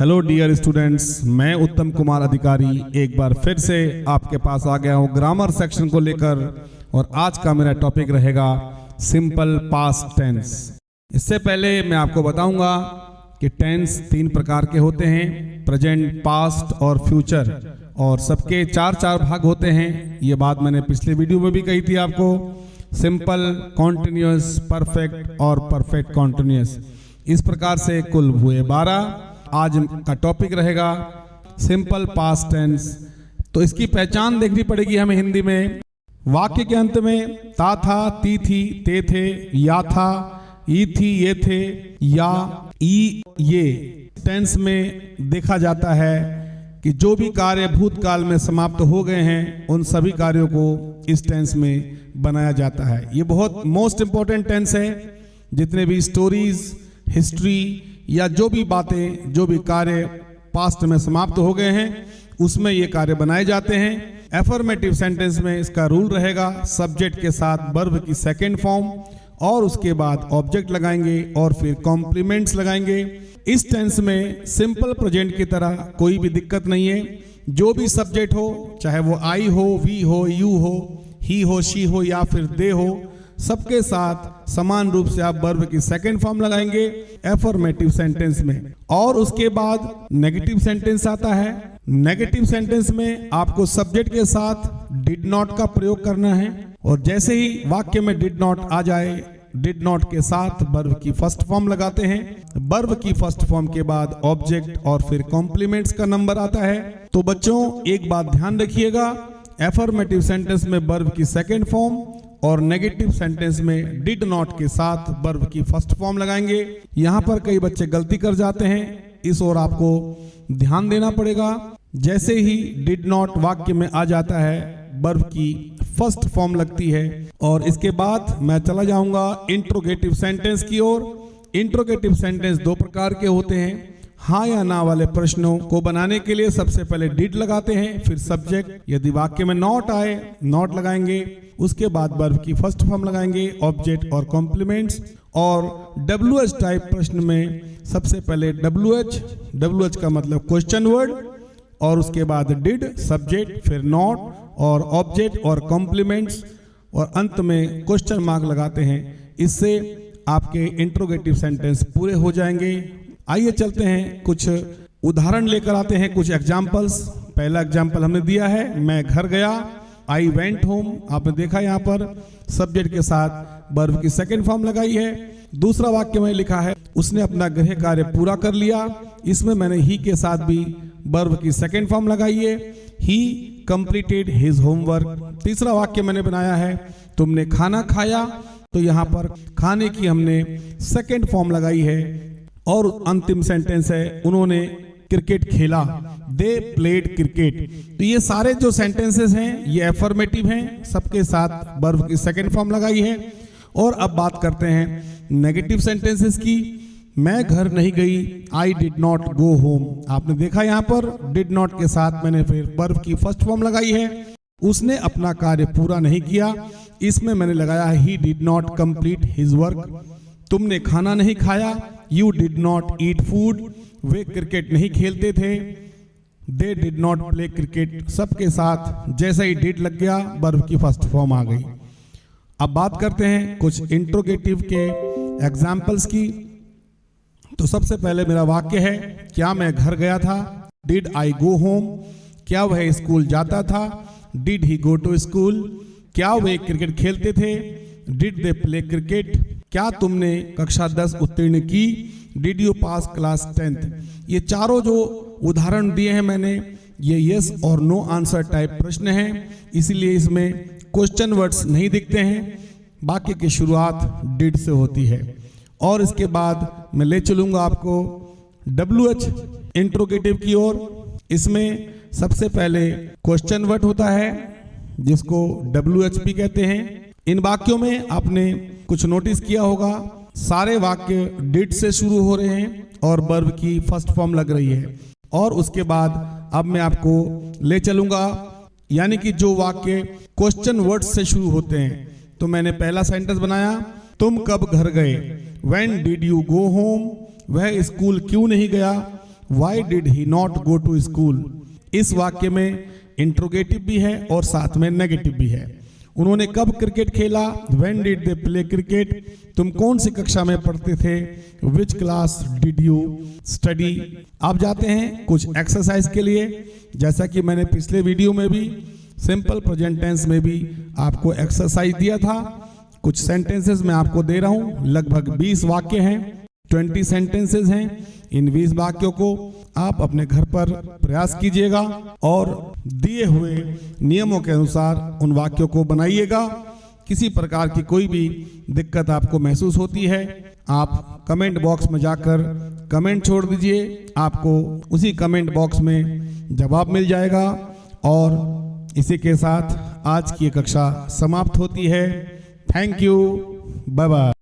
Hello dear students, मैं उत्तम कुमार अधिकारी एक बार फिर से आपके पास आ गया हूँ ग्रामर सेक्शन को लेकर। और आज का मेरा टॉपिक रहेगा सिंपल पास्ट टेंस। इससे पहले मैं आपको बताऊंगा कि टेंस 3 प्रकार के होते हैं, प्रेजेंट, पास्ट और फ्यूचर, और सबके 4 भाग होते हैं। ये बात मैंने पिछले वीडियो में भी कही थी आपको। सिंपल, कॉन्टिन्यूअस, परफेक्ट और परफेक्ट कॉन्टिन्यूअस, इस प्रकार से कुल हुए 12। आज का टॉपिक रहेगा सिंपल पास्ट टेंस। तो इसकी पहचान देखनी पड़ेगी हमें हिंदी में। वाक्य के अंत में ता था, ती थी, ते थे, या था, ई थी, ये थे, या, ई, ये टेंस में देखा जाता है कि जो भी कार्य भूतकाल में समाप्त हो गए हैं उन सभी कार्यों को इस टेंस में बनाया जाता है। ये बहुत मोस्ट इंपॉर्टेंट टेंस है। जितने भी स्टोरीज, हिस्ट्री या जो भी बातें, जो भी कार्य पास्ट में समाप्त हो गए हैं उसमें ये कार्य बनाए जाते हैं। एफर्मेटिव सेंटेंस में इसका रूल रहेगा सब्जेक्ट के साथ वर्ब की सेकेंड फॉर्म और उसके बाद ऑब्जेक्ट लगाएंगे और फिर कॉम्प्लीमेंट्स लगाएंगे। इस टेंस में सिंपल प्रेजेंट की तरह कोई भी दिक्कत नहीं है। जो भी सब्जेक्ट हो, चाहे वो आई हो, वी हो, यू हो, ही हो, शी हो या फिर दे हो, सबके साथ समान रूप से आप वर्ब की सेकेंड फॉर्म लगाएंगे एफर्मेटिव सेंटेंस में। और उसके बाद नेगेटिव सेंटेंस आता है। नेगेटिव सेंटेंस में आपको सब्जेक्ट के साथ डिड नॉट का प्रयोग करना है और जैसे ही वाक्य में डिड नॉट आ जाए, डिड नॉट के साथ वर्ब की फर्स्ट फॉर्म लगाते हैं। वर्ब की फर्स्ट फॉर्म के बाद ऑब्जेक्ट और फिर कॉम्प्लीमेंट्स का नंबर आता है। तो बच्चों एक बात ध्यान रखिएगा, एफर्मेटिव सेंटेंस में वर्ब की सेकेंड फॉर्म और नेगेटिव सेंटेंस में डिड नॉट के साथ वर्ब की फर्स्ट फॉर्म लगाएंगे। यहां पर कई बच्चे गलती कर जाते हैं, इस ओर आपको ध्यान देना पड़ेगा। जैसे ही डिड नॉट वाक्य में आ जाता है वर्ब की फर्स्ट फॉर्म लगती है और इसके बाद मैं चला जाऊंगा इंट्रोगेटिव सेंटेंस की ओर। इंट्रोगेटिव सेंटेंस 2 प्रकार के होते हैं। हाँ या ना वाले प्रश्नों को बनाने के लिए सबसे पहले डिड लगाते हैं, फिर सब्जेक्ट। यदि वाक्य में नॉट आए, नॉट लगाएंगे, उसके बाद वर्ब की फर्स्ट फॉर्म लगाएंगे, ऑब्जेक्ट और कॉम्प्लीमेंट्स। और WH टाइप प्रश्न में सबसे पहले WH का मतलब क्वेश्चन वर्ड, और उसके बाद डिड, सब्जेक्ट, फिर नॉट और ऑब्जेक्ट और कॉम्प्लीमेंट्स और अंत में क्वेश्चन मार्क लगाते हैं। इससे आपके इंट्रोगेटिव सेंटेंस पूरे हो जाएंगे। आइए चलते हैं, कुछ उदाहरण लेकर आते हैं, कुछ एग्जाम्पल्स। पहला एग्जाम्पल हमने दिया है, मैं घर गया, आई वेंट होम। आपने देखा यहाँ पर सब्जेक्ट के साथ वर्ब की सेकेंड फॉर्म लगाई है। दूसरा वाक्य में लिखा है उसने अपना गृह कार्य पूरा कर लिया। इसमें मैंने ही के साथ भी वर्ब की सेकेंड फॉर्म लगाई है, ही कंप्लीटेड हिज होमवर्क। तीसरा वाक्य मैंने बनाया है तुमने खाना खाया, तो यहाँ पर खाने की हमने सेकेंड फॉर्म लगाई है। और अंतिम सेंटेंस है उन्होंने क्रिकेट खेला, दे प्लेड क्रिकेट। तो ये सारे जो सेंटेंसेस हैं ये एफर्मेटिव हैं, सबके साथ वर्ब की सेकेंड फॉर्म लगाई है। और अब बात करते हैं नेगेटिव सेंटेंसेस की। मैं घर नहीं गई, I did not go home. आपने देखा यहाँ पर डिड नॉट के साथ मैंने फिर वर्ब की फर्स्ट फॉर्म लगाई है। उसने अपना कार्य पूरा नहीं किया, इसमें मैंने लगाया he did not complete his work. तुमने खाना नहीं खाया, you did not eat food. Way cricket नहीं खेलते थे, they did not play cricket. सबके साथ जैसा ही डिड लग गया वर्ब की फर्स्ट फॉर्म आ गई। अब बात करते हैं कुछ इंट्रोगेटिव के एग्जाम्पल्स की। तो सबसे पहले मेरा वाक्य है, क्या मैं घर गया था, डिड आई गो होम। क्या वह स्कूल जाता था, did he go to school. क्या वे क्रिकेट खेलते थे, डिड दे प्ले क्रिकेट। क्या तुमने कक्षा 10 उत्तीर्ण की, did you pass class 10th। ये चारों जो उदाहरण दिए हैं मैंने, ये यस और नो आंसर टाइप प्रश्न हैं, इसीलिए इसमें क्वेश्चन वर्ड्स नहीं दिखते हैं। वाक्य की शुरुआत डिड से होती है। और इसके बाद मैं ले चलूंगा आपको WH इंट्रोगेटिव की ओर। इसमें सबसे पहले क्वेश्चन वर्ड होता है जिसको WH भी कहते हैं। इन वाक्यों में आपने कुछ नोटिस किया होगा, सारे वाक्य डिड से शुरू हो रहे हैं और वर्ब की फर्स्ट फॉर्म लग रही है। और उसके बाद अब मैं आपको ले चलूंगा, यानी कि जो वाक्य क्वेश्चन वर्ड से शुरू होते हैं। तो मैंने पहला सेंटेंस बनाया, तुम कब घर गए, when did you go home. वह स्कूल क्यों नहीं गया, why did he not go to school. इस वाक्य में इंट्रोगेटिव भी है और साथ में नेगेटिव भी है। उन्होंने कब क्रिकेट खेला, when did they play cricket. तुम कौन सी कक्षा में पढ़ते थे, which class did you study. आप जाते हैं कुछ एक्सरसाइज के लिए। जैसा कि मैंने पिछले वीडियो में भी सिंपल प्रेजेंट टेंस में भी आपको एक्सरसाइज दिया था। कुछ सेंटेंसेस मैं आपको दे रहा हूं, लगभग 20 वाक्य हैं, 20 सेंटेंसेस हैं। इन 20 वाक्यों को आप अपने घर पर प्रयास कीजिएगा और दिए हुए नियमों के अनुसार उन वाक्यों को बनाइएगा। किसी प्रकार की कोई भी दिक्कत आपको महसूस होती है, आप कमेंट बॉक्स में जाकर कमेंट छोड़ दीजिए, आपको उसी कमेंट बॉक्स में जवाब मिल जाएगा। और इसी के साथ आज की कक्षा समाप्त होती है। Thank you, bye bye.